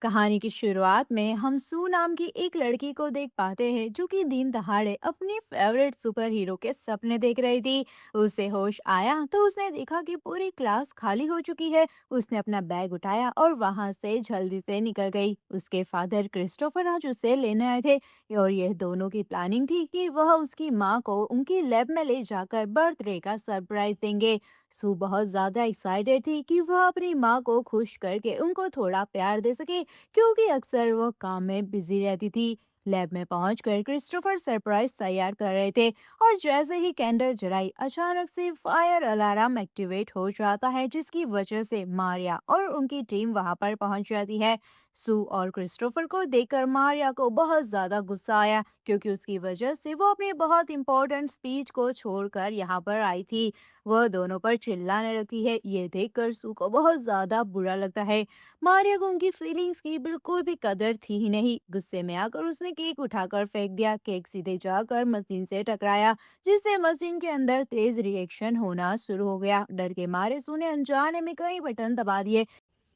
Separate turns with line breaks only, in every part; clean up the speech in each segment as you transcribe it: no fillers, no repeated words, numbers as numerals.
कहानी की शुरुआत में हम सू नाम की एक लड़की को देख पाते हैं जो कि दिन दहाड़े अपनी फेवरेट सुपर हीरो के सपने देख रही थी। उसे होश आया तो उसने देखा कि पूरी क्लास खाली हो चुकी है। उसने अपना बैग उठाया और वहां से जल्दी से निकल गई। उसके फादर क्रिस्टोफर आज उसे लेने आए थे और यह दोनों की प्लानिंग थी कि वह उसकी माँ को उनकी लैब में ले जाकर बर्थडे का सरप्राइज देंगे। सू बहुत ज्यादा एक्साइटेड थी कि वह अपनी माँ को खुश करके उनको थोड़ा प्यार दे सके, क्योंकि अक्सर वो काम में बिजी रहती थी। लैब में पहुंचकर क्रिस्टोफर सरप्राइज तैयार कर रहे थे और जैसे ही कैंडल जलाई अचानक से फायर अलार्म एक्टिवेट हो जाता है, जिसकी वजह से मारिया और उनकी टीम वहां पर पहुंच जाती है। सू और क्रिस्टोफर को देखकर मारिया को बहुत ज्यादा गुस्सा आया, क्योंकि उसकी वजह से वो अपनी बहुत इंपॉर्टेंट स्पीच को छोड़कर यहाँ पर आई थी। वह दोनों पर चिल्लाने लगती है। ये देखकर सू को बहुत ज्यादा बुरा लगता है। मारिया को उनकी फीलिंग्स की बिल्कुल भी कदर थी ही नहीं। गुस्से में आकर उसने केक उठाकर फेंक दिया। केक सीधे जाकर मशीन से टकराया, जिससे मशीन के अंदर तेज रिएक्शन होना शुरू हो गया। डर के मारे सू ने अनजाने में कई बटन दबा दिए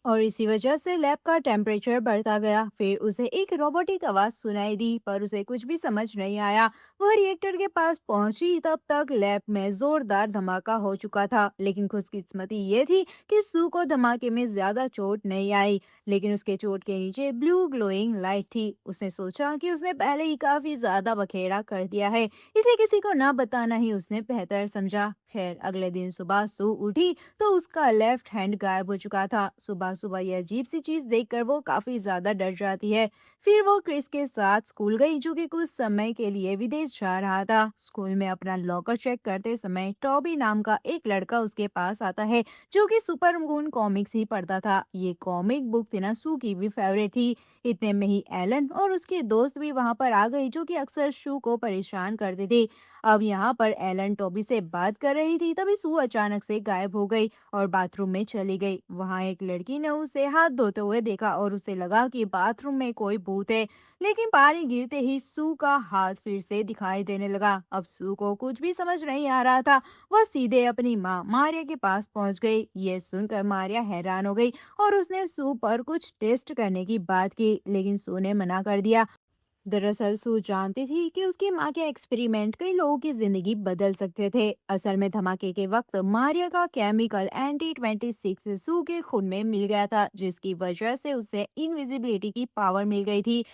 और इसी वजह से लैब का टेम्परेचर बढ़ता गया। फिर उसे एक रोबोटिक आवाज सुनाई दी, पर उसे कुछ भी समझ नहीं आया। वह रिएक्टर के पास पहुंची तब तक लैब में जोरदार धमाका हो चुका था। लेकिन खुशकिस्मती ये थी कि सू को धमाके में ज्यादा चोट नहीं आई, लेकिन उसके चोट के नीचे ब्लू ग्लोइंग लाइट थी। उसने सोचा कि उसने पहले ही काफी ज्यादा बखेड़ा कर दिया है, इसलिए किसी को ना बताना ही उसने बेहतर समझा। खैर, अगले दिन सुबह सू उठी तो उसका लेफ्ट हैंड गायब हो चुका था। सुबह सुबह ये अजीब सी चीज देखकर वो काफी ज्यादा डर जाती है। फिर वो क्रिस के साथ स्कूल गई, जो कि कुछ समय के लिए विदेश जा रहा था। स्कूल में अपना लॉकर चेक करते समय टॉबी नाम का एक लड़का उसके पास आता है, जो कि सुपर मून कॉमिक्स ही पढ़ता था। ये कॉमिक बुक तिनासू की भी फेवरेट थी। इतने में ही एलन और उसके दोस्त भी वहां पर आ गई, जो कि अक्सर शू को परेशान करते थे। अब यहाँ पर एलन टॉबी से बात कर रही थी, तभी सू अचानक से गायब हो गई और बाथरूम में चली गई। वहां एक लड़की ने उसे हाथ धोते हुए देखा और उसे लगा कि बाथरूम में कोई भूत है। लेकिन पानी गिरते ही सू का हाथ फिर से दिखाई देने लगा। अब सू को कुछ भी समझ नहीं आ रहा था। वह सीधे अपनी माँ मारिया के पास पहुंच गई। ये सुनकर मारिया हैरान हो गई और उसने सू पर कुछ टेस्ट करने की बात की, लेकिन सू ने मना कर दिया। दरअसल सू जानती थी कि उसकी माँ के एक्सपेरिमेंट कई लोगों की जिंदगी बदल सकते थे। असल में धमाके के वक्त मारिया का केमिकल एंटी 26 सू के खून में मिल गया था, जिसकी वजह से उसे इनविजिबिलिटी की पावर मिल गई थी।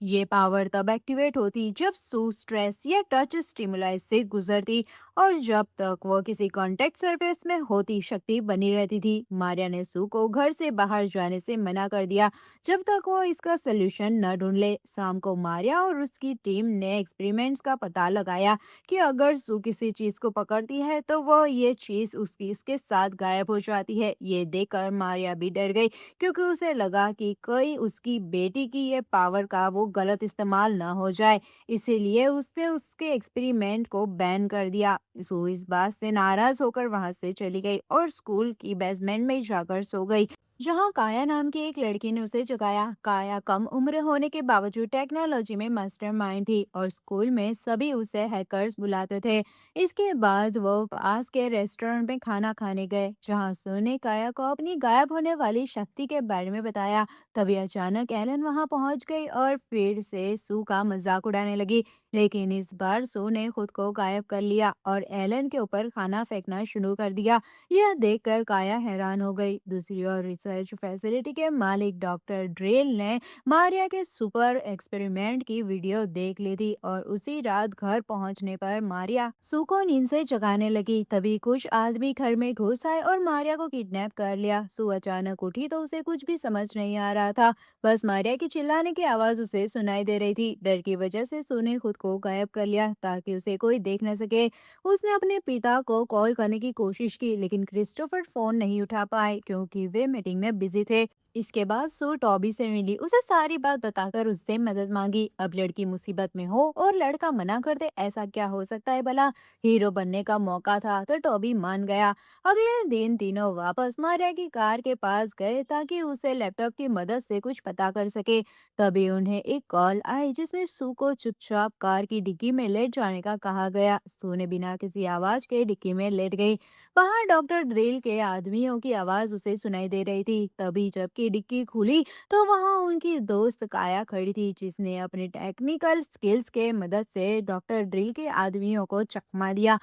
ये पावर तब एक्टिवेट होती जब सू स्ट्रेस या टच स्टिमुलाई से गुजरती, और जब तक वो किसी कांटेक्ट सरफेस में होती शक्ति बनी रहती थी। मारिया ने सू को घर से बाहर जाने से मना कर दिया जब तक वो इसका सोल्यूशन न ढूंढ ले। शाम को मारिया और उसकी टीम ने एक्सपेरिमेंट्स का पता लगाया कि अगर सू किसी चीज को पकड़ती है तो वो ये चीज उसकी उसके साथ गायब हो जाती है। ये देखकर मारिया भी डर गई, क्योंकि उसे लगा कि कोई उसकी बेटी की ये पावर का वो गलत इस्तेमाल ना हो जाए। इसीलिए उसने उसके एक्सपेरिमेंट को बैन कर दिया। सो इस बात से नाराज होकर वहां से चली गई और स्कूल की बेसमेंट में जाकर सो गई, जहां काया नाम की एक लड़की ने उसे जगाया। काया कम उम्र होने के बावजूद टेक्नोलॉजी में मास्टरमाइंड थी और स्कूल में सभी उसे हैकर्स बुलाते थे। इसके बाद वो पास के रेस्टोरेंट में खाना खाने गए, जहां सू ने काया को अपनी गायब होने वाली शक्ति के बारे में बताया। तभी अचानक एलन वहां पहुंच गई और फिर से सू का मजाक उड़ाने लगी। लेकिन इस बार सू ने खुद को गायब कर लिया और एलन के ऊपर खाना फेंकना शुरू कर दिया। यह देखकर काया हैरान हो गई। दूसरी ओर रिसर्च फैसिलिटी के मालिक डॉक्टर ड्रेल ने मारिया के सुपर एक्सपेरिमेंट की वीडियो देख ली थी और उसी रात घर पहुंचने पर मारिया सू को नींद से जगाने लगी। तभी कुछ आदमी घर में घुस आए और मारिया को किडनैप कर लिया। सू अचानक उठी तो उसे कुछ भी समझ नहीं आ रहा था। बस मारिया की चिल्लाने की आवाज उसे सुनाई दे रही थी। डर की वजह से सू ने खुद को गायब कर लिया ताकि उसे कोई देख न सके। उसने अपने पिता को कॉल करने की कोशिश की, लेकिन क्रिस्टोफर फोन नहीं उठा पाए क्योंकि वे मीटिंग में बिजी थे। इसके बाद सू टॉबी से मिली, उसे सारी बात बताकर उससे मदद मांगी। अब लड़की मुसीबत में हो और लड़का मना कर दे, ऐसा क्या हो सकता है भला। हीरो बनने का मौका था तो टॉबी मान गया। अगले दिन तीनों वापस मारिया की कार के पास गए ताकि उसे लैपटॉप की मदद से कुछ पता कर सके। तभी उन्हें एक कॉल आई जिसमें सू को चुपचाप कार की डिक्की में लेट जाने का कहा गया। सू ने बिना किसी आवाज के डिक्की में लेट गई। बाहर डॉक्टर ड्रिल के आदमियों की आवाज उसे सुनाई दे रही थी। तभी जब की डिक्की खुली तो वहां उनकी दोस्त काया खड़ी थी, जिसने अपनी टेक्निकल स्किल्स के मदद से डॉक्टर ड्रिल के आदमियों को चकमा दिया।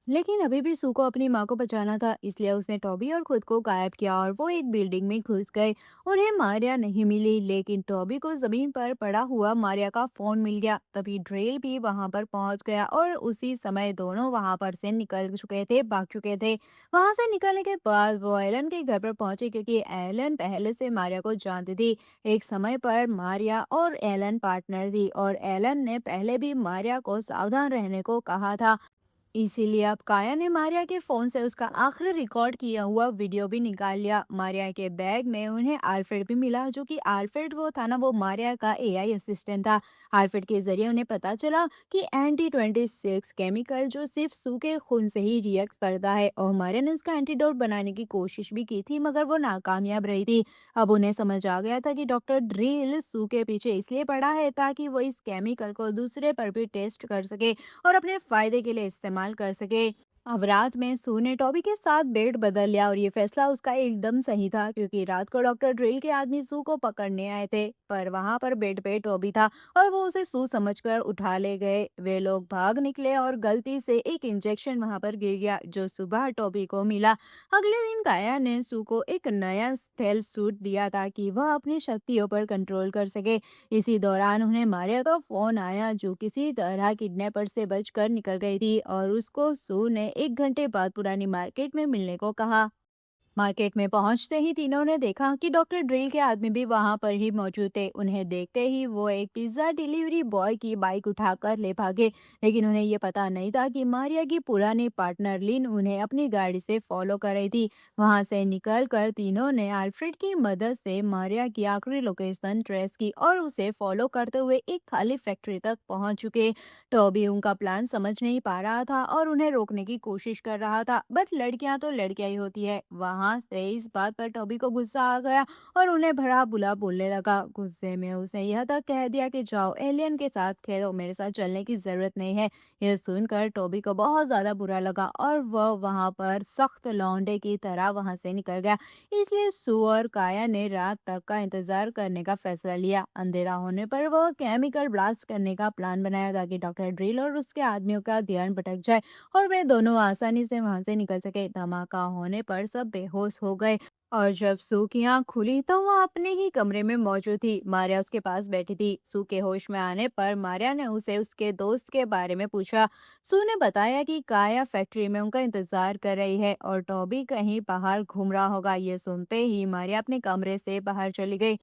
लेकिन अभी भी सू को अपनी माँ को बचाना था, इसलिए उसने टॉबी और खुद को गायब किया और वो एक बिल्डिंग में घुस गए। उन्हें मारिया नहीं मिली, लेकिन टॉबी को जमीन पर पड़ा हुआ मारिया का फोन मिल गया। तभी ड्रेल भी वहां पर पहुंच गया और उसी समय दोनों वहां पर से निकल चुके थे, भाग चुके थे। वहां से निकलने के बाद वो एलन के घर पर पहुंचे, क्योंकि एलन पहले से मारिया को जानती थी। एक समय पर मारिया और एलन पार्टनर थी और एलन ने पहले भी मारिया को सावधान रहने को कहा था। इसीलिए अब काया ने मारिया के फोन से उसका आखिरी रिकॉर्ड किया हुआ वीडियो भी निकाल लिया। मारिया के बैग में उन्हें आल्फ्रेड भी मिला, जो कि आल्फ्रेड वो था ना, वो मारिया का एआई असिस्टेंट था। आल्फ्रेड के जरिए उन्हें पता चला कि एंटी 26 केमिकल जो सिर्फ सू के खून से ही रिएक्ट करता है, और मारिया ने उसका एंटीडोट बनाने की कोशिश भी की थी, मगर वो नाकामयाब रही थी। अब उन्हें समझ आ गया था कि डॉक्टर ड्रिल सू के पीछे इसलिए पड़ा है ताकि वो इस केमिकल को दूसरे पर भी टेस्ट कर सके और अपने फायदे के लिए इस्तेमाल कर सके। अब रात में सू ने टॉबी के साथ बेड बदल लिया और ये फैसला उसका एकदम सही था, क्योंकि रात को डॉक्टर ड्रिल के आदमी सू को पकड़ने आए थे, पर वहां पर बेड पे टॉबी था और वो उसे सू समझकर उठा ले गए। वे लोग भाग निकले और गलती से एक इंजेक्शन वहां पर गिर गया, जो सुबह टॉबी को मिला। अगले दिन काया ने सू को एक नया स्टेल्थ सूट दिया ताकि वह अपनी शक्तियों पर कंट्रोल कर सके। इसी दौरान उन्हें मारिया का फोन आया, जो किसी तरह किडनैपर से बचकर निकल गई थी, और उसको सू ने 1 घंटे बाद पुरानी मार्केट में मिलने को कहा। मार्केट में पहुंचते ही तीनों ने देखा कि डॉक्टर ड्रिल के आदमी भी वहां पर ही मौजूद थे। उन्हें देखते ही वो एक पिज्जा डिलीवरी बॉय की बाइक उठाकर ले भागे, लेकिन उन्हें ये पता नहीं था कि मारिया की पुरानी पार्टनर लिन उन्हें अपनी गाड़ी से फॉलो कर रही थी। वहां से निकलकर तीनों ने अल्फ्रेड की मदद से मारिया की आखिरी लोकेशन ट्रेस की और उसे फॉलो करते हुए एक खाली फैक्ट्री तक पहुंच चुके। टॉबी उनका प्लान समझ नहीं पा रहा था और उन्हें रोकने की कोशिश कर रहा था, बट लड़कियां तो लड़कियां ही होती है। वहां से इस बात पर टॉबी को गुस्सा आ गया और उन्हें भला बुला बोलने लगा। गुस्से में उसने यह तक कह दिया कि जाओ एलियन के साथ खेलो, मेरे साथ चलने की जरूरत नहीं है। यह सुनकर टॉबी को बहुत ज्यादा बुरा लगा और वह वहां पर सख्त लौंडे की तरह वहां से निकल गया। इसलिए सू और काया ने रात तक का इंतजार करने का फैसला लिया। अंधेरा होने पर वह केमिकल ब्लास्ट करने का प्लान बनाया ताकि डॉक्टर ड्रिल और उसके आदमियों का ध्यान भटक जाए और वे दोनों आसानी से वहां से निकल सके। धमाका होने पर सब बेहोश हो गए और जब सू की आंख खुली तो वह अपने ही कमरे में मौजूद थी। मारिया उसके पास बैठी थी। सू के होश में आने पर मारिया ने उसे उसके दोस्त के बारे में पूछा। सू ने बताया कि काया फैक्ट्री में उनका इंतजार कर रही है और टॉबी कहीं बाहर घूम रहा होगा। ये सुनते ही मारिया अपने कमरे से बाहर चली गई।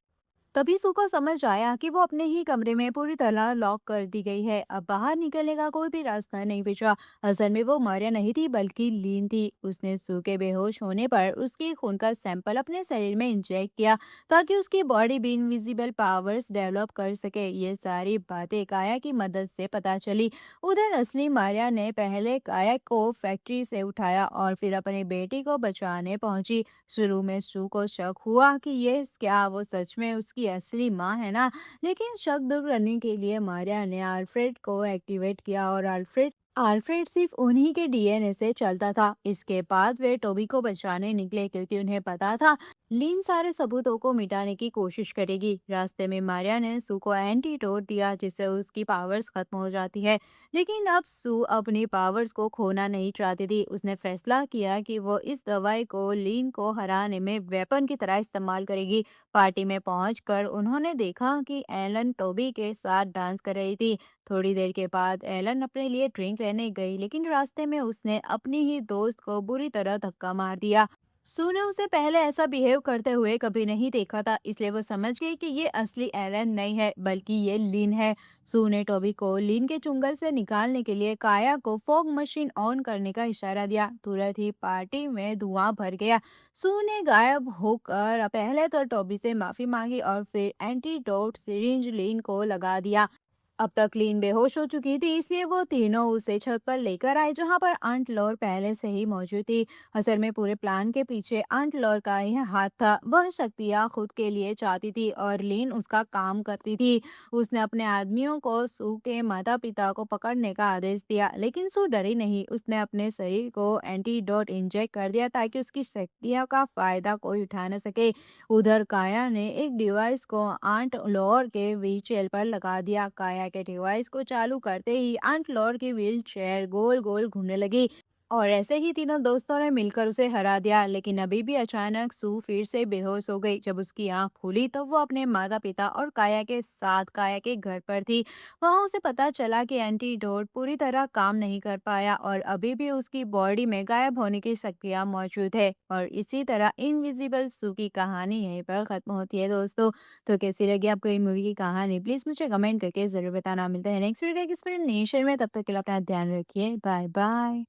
तभी सू को समझ आया कि वो अपने ही कमरे में पूरी तरह लॉक कर दी गई है। अब बाहर निकलने का कोई भी रास्ता नहीं बचा। असल में वो मारिया नहीं थी, बल्कि लीन थी। उसने सू के बेहोश होने पर उसके खून का सैंपल अपने शरीर में इंजेक्ट किया ताकि उसकी बॉडी भी इनविजिबल पावर्स डेवलप कर सके। ये सारी बातें काया की मदद से पता चली। उधर असली मारिया ने पहले काया को फैक्ट्री से उठाया और फिर अपनी बेटी को बचाने पहुंची। शुरू में सू को शक हुआ कि ये क्या वो सच में उसकी असली माँ है ना, लेकिन शक दूर करने के लिए मारिया ने अल्फ्रेड को एक्टिवेट किया और अल्फ्रेड अल्फ्रेड सिर्फ उन्हीं के डीएनए से चलता था। इसके बाद वे टोबी को बचाने निकले, क्योंकि उन्हें पता था लीन सारे सबूतों को मिटाने की कोशिश करेगी। रास्ते में मारिया ने सू को एंटीडोट दिया, जिससे उसकी पावर्स खत्म हो जाती है। लेकिन अब सू अपनी पावर्स को खोना नहीं चाहती थी। उसने फैसला किया कि वो इस दवाई को लीन को हराने में वेपन की तरह इस्तेमाल करेगी। पार्टी में पहुंचकर उन्होंने देखा कि एलन टोबी के साथ डांस कर रही थी। थोड़ी देर के बाद एलन अपने लिए ड्रिंक लेने गई, लेकिन रास्ते में उसने अपनी ही दोस्त को बुरी तरह धक्का मार दिया। सू ने उसे पहले ऐसा बिहेव करते हुए कभी नहीं देखा था, इसलिए वो समझ गई कि ये असली एलन नहीं है, बल्कि ये लिन है। सू ने टोबी को लिन के चुंगल से निकालने के लिए काया को फॉग मशीन ऑन करने का इशारा दिया। तुरंत ही पार्टी में धुआं भर गया। सू ने गायब होकर पहले तो टोबी से माफी मांगी और फिर एंटीडोट सिरिंज लिन को लगा दिया। अब तक लीन बेहोश हो चुकी थी, इसलिए वो तीनों उसे छत पर लेकर आए जहां पर आंट लॉर पहले से ही मौजूद थी। असल में पूरे प्लान के पीछे आंट लॉर का यह हाथ था। वह शक्तियां खुद के लिए चाहती थी और लीन उसका काम करती थी। उसने अपने आदमियों को सू के माता पिता को पकड़ने का आदेश दिया, लेकिन सू डरी नहीं। उसने अपने शरीर को एंटीडोट इंजेक्ट कर दिया ताकि उसकी शक्तियों का फायदा कोई उठा न सके। उधर काया ने एक डिवाइस को आंट लोअर के व्हील चेयर पर लगा दिया। काया के डिवाइस को चालू करते ही आंट लोअर की व्हील चेयर गोल गोल घूमने लगी और ऐसे ही तीनों दोस्तों ने मिलकर उसे हरा दिया। लेकिन अभी भी अचानक सू फिर से बेहोश हो गई। जब उसकी आंख खुली तब वो अपने माता पिता और काया के साथ काया के घर पर थी। वहां उसे पता चला कि एंटीडोट पूरी तरह काम नहीं कर पाया और अभी भी उसकी बॉडी में गायब होने की शक्तियां मौजूद है। और इसी तरह इनविजिबल सू की कहानी यहीं पर खत्म होती है दोस्तों। तो कैसी लगी आपको ये मूवी की कहानी, प्लीज मुझे कमेंट करके जरूर बताना। मिलता है नेक्स्ट वीडियो किस नेशन में, तब तक के लिए अपना ध्यान रखिए। Bye bye.